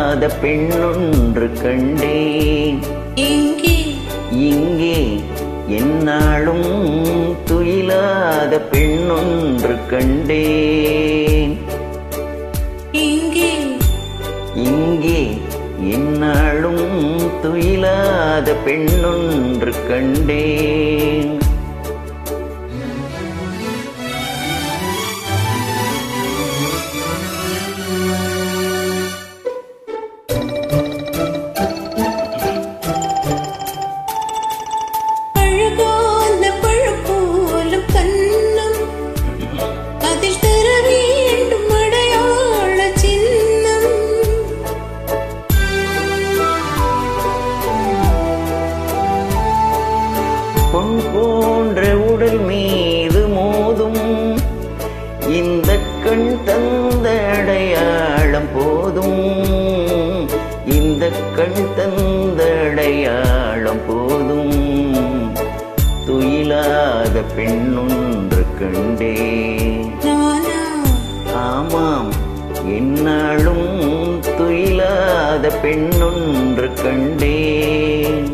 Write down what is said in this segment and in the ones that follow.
துயிலாத பெண்ணொன்று கண்டேன். இங்கே என்னாலும் துயிலாத பெண்ணொன்று கண்டேன். இங்கே என்னாலும் துயிலாத பெண்ணொன்று கண்டேன். பொன் போன்ற உடல் மீது மோதும் இந்த கண் தந்த அடையாளம் போதும். இந்த கண் தந்த அடையாளம் போதும். துயிலாத பெண்ணொன்று கண்டேன். ஆமாம், என்னாலும் துயிலாத பெண்ணொன்று கண்டேன்.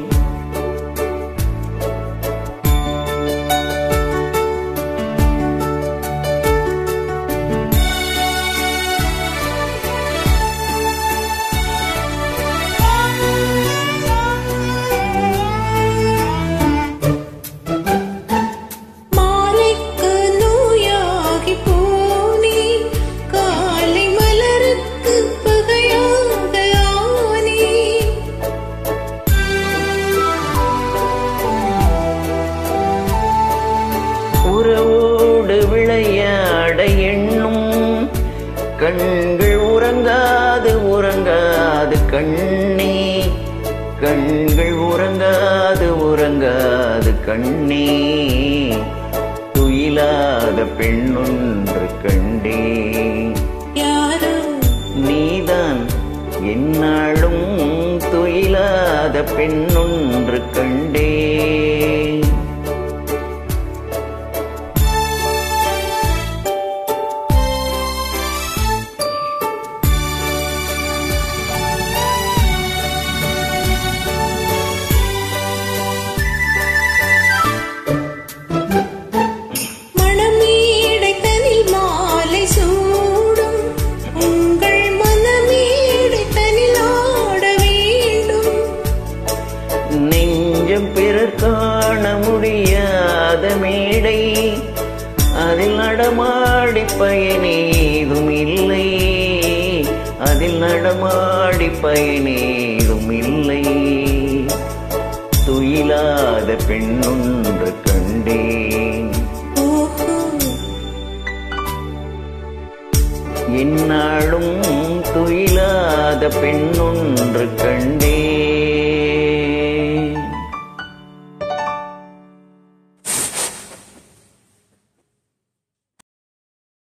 உறவோடு விளையாட எண்ணும் கண்கள் உறங்காது உறங்காது கண்ணே. கண்கள் உறங்காது உறங்காது கண்ணே. துயிலாத பெண்ணொன்று கண்டேன். நீதான் என்னாலும் துயிலாத பெண்ணொன்று கண்டேன். நெஞ்சம் பிறர் காண முடியாத மேடை, அதில் நடமாடி பயனேதும் இல்லை. அதில் நடமாடி பயனேதும் இல்லை. துயிலாத பெண்ணொன்று கண்டேன். என்னாலும் துயிலாத பெண்ணொன்று கண்டேன்.